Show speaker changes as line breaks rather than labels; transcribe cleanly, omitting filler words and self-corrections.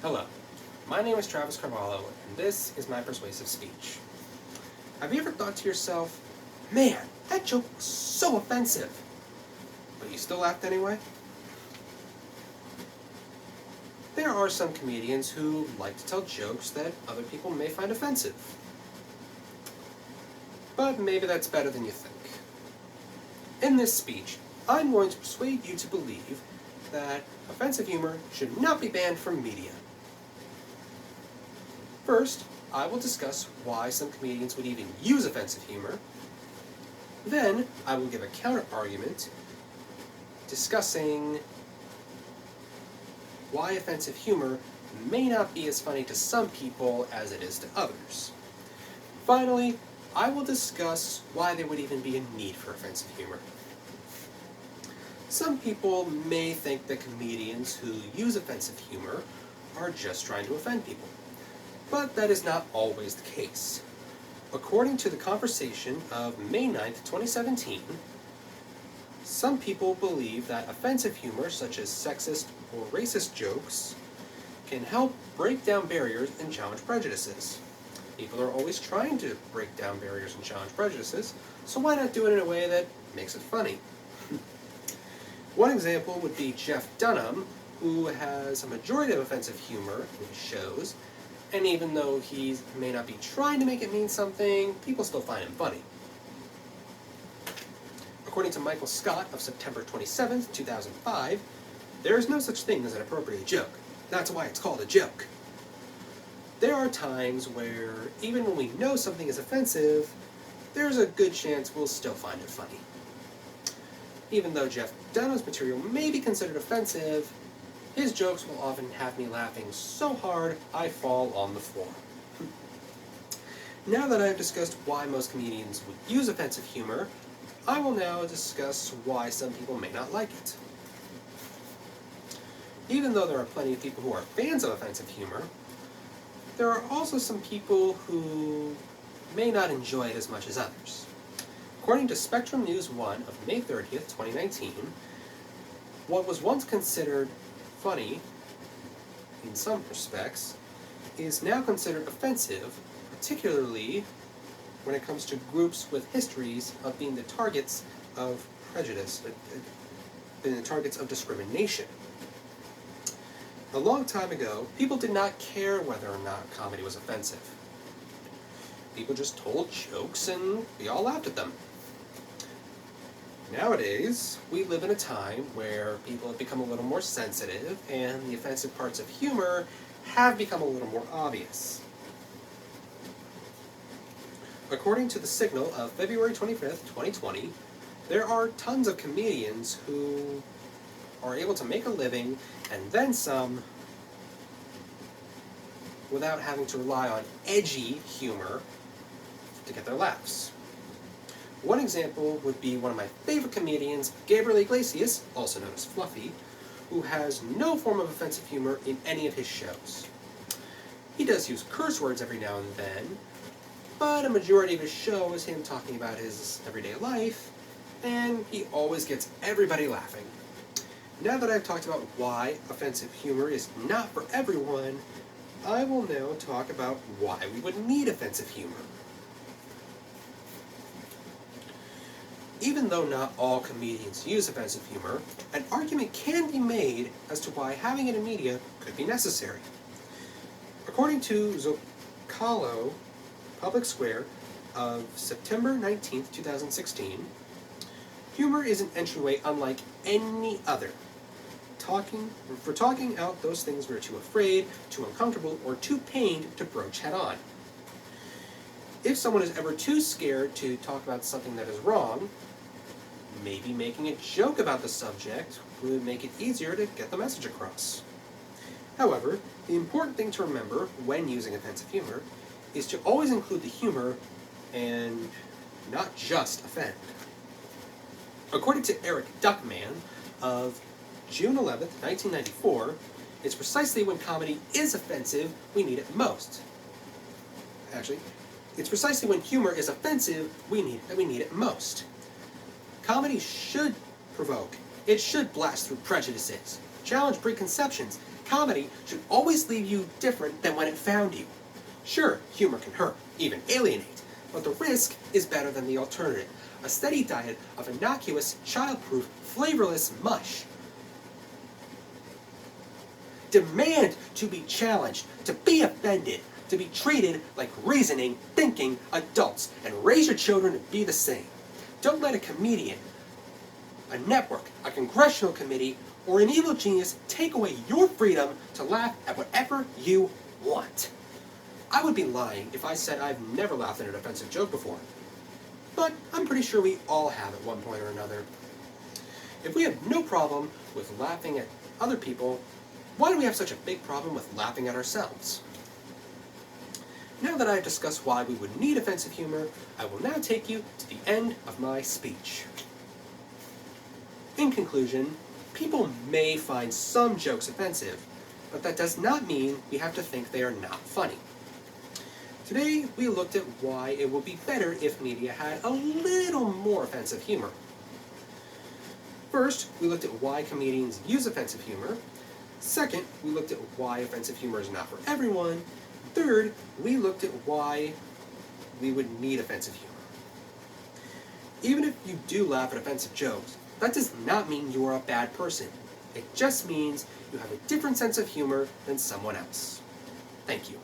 Hello, my name is Travis Carvalho, and this is my persuasive speech. Have you ever thought to yourself, man, that joke was so offensive, but you still laughed anyway? There are some comedians who like to tell jokes that other people may find offensive. But maybe that's better than you think. In this speech, I'm going to persuade you to believe that offensive humor should not be banned from media. First, I will discuss why some comedians would even use offensive humor. Then, I will give a counter-argument discussing why offensive humor may not be as funny to some people as it is to others. Finally, I will discuss why there would even be a need for offensive humor. Some people may think that comedians who use offensive humor are just trying to offend people, but that is not always the case. According to the conversation of May 9th, 2017, some people believe that offensive humor, such as sexist or racist jokes, can help break down barriers and challenge prejudices. People are always trying to break down barriers and challenge prejudices, so why not do it in a way that makes it funny? One example would be Jeff Dunham, who has a majority of offensive humor in his shows, and even though he may not be trying to make it mean something, people still find him funny. According to Michael Scott of September 27th, 2005, there is no such thing as an appropriate joke. That's why it's called a joke. There are times where, even when we know something is offensive, there's a good chance we'll still find it funny. Even though Jeff Dunham's material may be considered offensive, his jokes will often have me laughing so hard I fall on the floor. Now that I have discussed why most comedians would use offensive humor, I will now discuss why some people may not like it. Even though there are plenty of people who are fans of offensive humor, there are also some people who may not enjoy it as much as others. According to Spectrum News 1 of May 30th, 2019, what was once considered funny in some respects is now considered offensive, particularly when it comes to groups with histories of being the targets of prejudice, being the targets of discrimination. A long time ago, people did not care whether or not comedy was offensive. People just told jokes and we all laughed at them. Nowadays, we live in a time where people have become a little more sensitive and the offensive parts of humor have become a little more obvious. According to the Signal of February 25th, 2020, there are tons of comedians who are able to make a living and then some without having to rely on edgy humor to get their laughs. One example would be one of my favorite comedians, Gabriel Iglesias, also known as Fluffy, who has no form of offensive humor in any of his shows. He does use curse words every now and then, but a majority of his show is him talking about his everyday life, and he always gets everybody laughing. Now that I've talked about why offensive humor is not for everyone, I will now talk about why we would need offensive humor. Even though not all comedians use offensive humor, an argument can be made as to why having it in media could be necessary. According to Zocalo Public Square of September 19th, 2016, humor is an entryway unlike any other. For talking out those things we're too afraid, too uncomfortable, or too pained to broach head on. If someone is ever too scared to talk about something that is wrong, maybe making a joke about the subject would make it easier to get the message across. However, the important thing to remember when using offensive humor is to always include the humor and not just offend. According to Eric Duckman of June 11th, 1994, it's precisely when comedy is offensive we need it most. Actually, it's precisely when humor is offensive we need it most. Comedy should provoke It should blast through prejudices, challenge preconceptions. Comedy should always leave you different than when it found you. Sure, humor can hurt, even alienate, but the risk is better than the alternative, a steady diet of innocuous, childproof, flavorless mush. Demand to be challenged, to be offended, to be treated like reasoning, thinking adults, and raise your children to be the same. Don't let a comedian, a network, a congressional committee, or an evil genius take away your freedom to laugh at whatever you want. I would be lying if I said I've never laughed at an offensive joke before. But I'm pretty sure we all have at one point or another. If we have no problem with laughing at other people, why do we have such a big problem with laughing at ourselves? Now that I've discussed why we would need offensive humor, I will now take you to the end of my speech. In conclusion, people may find some jokes offensive, but that does not mean we have to think they are not funny. Today, we looked at why it would be better if media had a little more offensive humor. First, we looked at why comedians use offensive humor. Second, we looked at why offensive humor is not for everyone. Third, we looked at why we would need offensive humor. Even if you do laugh at offensive jokes, that does not mean you are a bad person. It just means you have a different sense of humor than someone else. Thank you.